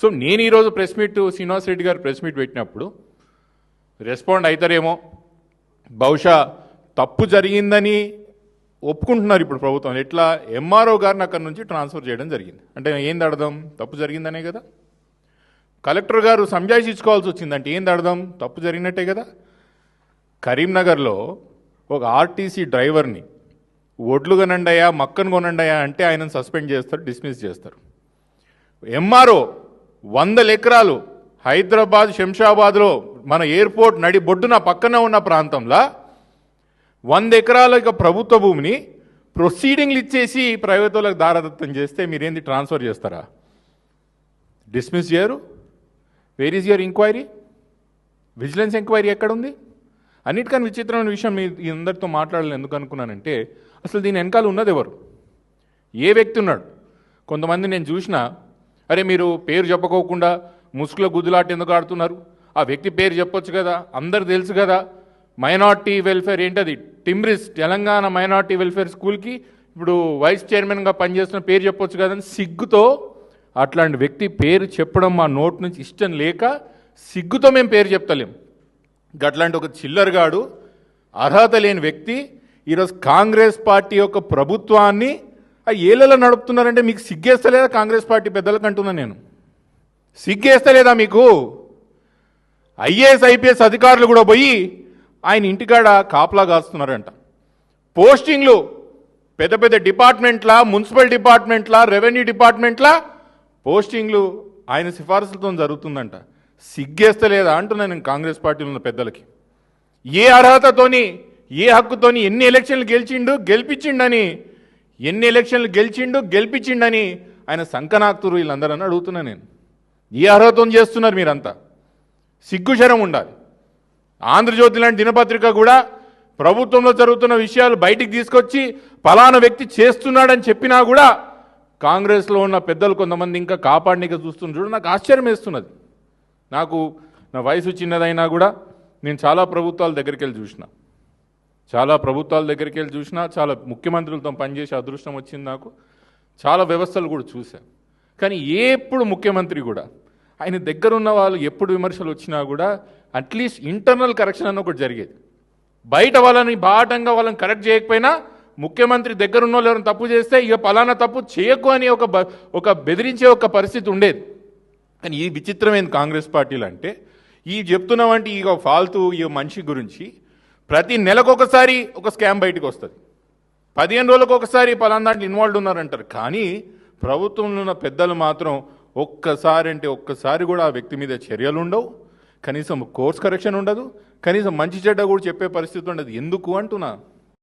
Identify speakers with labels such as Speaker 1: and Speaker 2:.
Speaker 1: So నేను ఈరోజు press meet Srinivas Reddy గారు ప్రెస్ మీట్ పెట్టినప్పుడు రెస్పాండ్ అవుతారేమో, బహుశా తప్పు జరిగిందని ఒప్పుకుంటున్నారు ఇప్పుడు ప్రభుత్వం. ఎట్లా ఎంఆర్ఓ గారిని అక్కడి నుంచి ట్రాన్స్ఫర్ చేయడం జరిగింది అంటే ఏంది అర్థం? తప్పు జరిగిందనే కదా. కలెక్టర్ గారు సంజాయిషి ఇచ్చుకోవాల్సి వచ్చిందంటే ఏంది అర్థం? తప్పు జరిగినట్టే కదా. కరీంనగర్లో ఒక ఆర్టీసీ డ్రైవర్ని ఒడ్లు కొనండియా మక్కను కొనండియా అంటే ఆయనను సస్పెండ్ చేస్తారు, డిస్మిస్ చేస్తారు. ఎంఆర్ఓ 100 ఎకరాలు హైదరాబాద్ శంషాబాద్లో మన ఎయిర్పోర్ట్ నడి బొడ్డున పక్కన ఉన్న ప్రాంతంలో 100 ఎకరాల ప్రభుత్వ భూమిని ప్రొసీడింగ్లు ఇచ్చేసి ప్రైవేట్ వాళ్ళకి దారదత్తం చేస్తే మీరేంది ట్రాన్స్ఫర్ చేస్తారా? డిస్మిస్ చేయరు? Where is your enquiry? Vigilance enquiry ఎక్కడుంది? అన్నిటికన్నా విచిత్రమైన విషయం మీ అందరితో మాట్లాడాలని ఎందుకు అనుకున్నానంటే అసలు దీని వెనకాల ఉన్నది ఎవరు? ఏ వ్యక్తి ఉన్నాడు? కొంతమంది నేను చూసిన, అరే మీరు పేరు చెప్పుకోకుండా ముసుగులో గుద్దులాట ఎందుకు ఆడుతున్నారు? ఆ వ్యక్తి పేరు చెప్పొచ్చు కదా, అందరు తెలుసు కదా. మైనార్టీ వెల్ఫేర్ ఏంటది, టిమ్రిస్ తెలంగాణ మైనార్టీ వెల్ఫేర్ స్కూల్కి ఇప్పుడు వైస్ చైర్మన్గా పనిచేస్తున్న పేరు చెప్పొచ్చు కదా అని సిగ్గుతో అట్లాంటి వ్యక్తి పేరు చెప్పడం మా నోట్ నుంచి ఇష్టం లేక సిగ్గుతో మేము పేరు చెప్తలేం. అట్లాంటి ఒక చిల్లరగాడు అర్హత లేని వ్యక్తి ఈరోజు కాంగ్రెస్ పార్టీ యొక్క ప్రభుత్వాన్ని ఏళ్ళలో నడుపుతున్నారంటే మీకు సిగ్గేస్తలేదా? కాంగ్రెస్ పార్టీ పెద్దలకు అంటున్నా నేను, సిగ్గేస్తలేదా మీకు? ఐఏఎస్ ఐపీఎస్ అధికారులు కూడా పోయి ఆయన ఇంటికాడ కాపలా కాస్తున్నారంట. పోస్టింగ్లు పెద్ద పెద్ద డిపార్ట్మెంట్లా, మున్సిపల్ డిపార్ట్మెంట్లా, రెవెన్యూ డిపార్ట్మెంట్లా పోస్టింగ్లు ఆయన సిఫారసులతో జరుగుతుందంట. సిగ్గేస్తలేదా అంటున్నా నేను కాంగ్రెస్ పార్టీలో ఉన్న పెద్దలకి. ఏ అర్హతతోని ఏ హక్కుతోని ఎన్ని ఎలక్షన్లు గెలిపించిండని ఎన్ని ఎలక్షన్లు గెలిపించిండని ఆయన సంకనాక్తురు వీళ్ళందరూ అడుగుతున్నా నేను. ఏ అర్హతతో చేస్తున్నారు మీరంతా? సిగ్గుశరం ఉండాలి. ఆంధ్రజ్యోతి లాంటి దినపత్రిక కూడా ప్రభుత్వంలో జరుగుతున్న విషయాలు బయటికి తీసుకొచ్చి ఫలానా వ్యక్తి చేస్తున్నాడని చెప్పినా కూడా కాంగ్రెస్లో ఉన్న పెద్దలు కొంతమంది ఇంకా కాపాడనీక చూస్తున్నారు. చూడ నాకు ఆశ్చర్యం వేస్తున్నది. నాకు నా వయసు చిన్నదైనా కూడా నేను చాలా ప్రభుత్వాల దగ్గరికి వెళ్ళి చూసిన, చాలా ముఖ్యమంత్రులతో పనిచేసే అదృష్టం వచ్చింది నాకు. చాలా వ్యవస్థలు కూడా చూశాను. కానీ ఎప్పుడు ముఖ్యమంత్రి కూడా ఆయన దగ్గర ఉన్న వాళ్ళు ఎప్పుడు విమర్శలు వచ్చినా కూడా అట్లీస్ట్ ఇంటర్నల్ కరెక్షన్ అన్న ఒకటి జరిగేది. బయట వాళ్ళని బాటంగా వాళ్ళని కరెక్ట్ చేయకపోయినా ముఖ్యమంత్రి దగ్గర ఉన్న వాళ్ళు ఎవరైనా తప్పు చేస్తే ఇక పలానా తప్పు చేయకు అని ఒక బెదిరించే ఒక పరిస్థితి ఉండేది. కానీ ఈ విచిత్రమైన కాంగ్రెస్ పార్టీలు అంటే ఈ చెప్తున్నామంటే ఈ ఫాల్తూ ఈ మనిషి గురించి ప్రతి నెలకొకసారి ఒక స్కామ్ బయటకు వస్తుంది, 15 రోజులకు ఒకసారి పలానా దాంట్లో ఇన్వాల్వ్ ఉన్నారంటారు. కానీ ప్రభుత్వంలో ఉన్న పెద్దలు మాత్రం ఒక్కసారి కూడా ఆ వ్యక్తి మీద చర్యలు ఉండవు, కనీసం కోర్స్ కరెక్షన్ ఉండదు, కనీసం మంచి చెడ్డ కూడా చెప్పే పరిస్థితి ఉండదు. ఎందుకు అంటున్నా?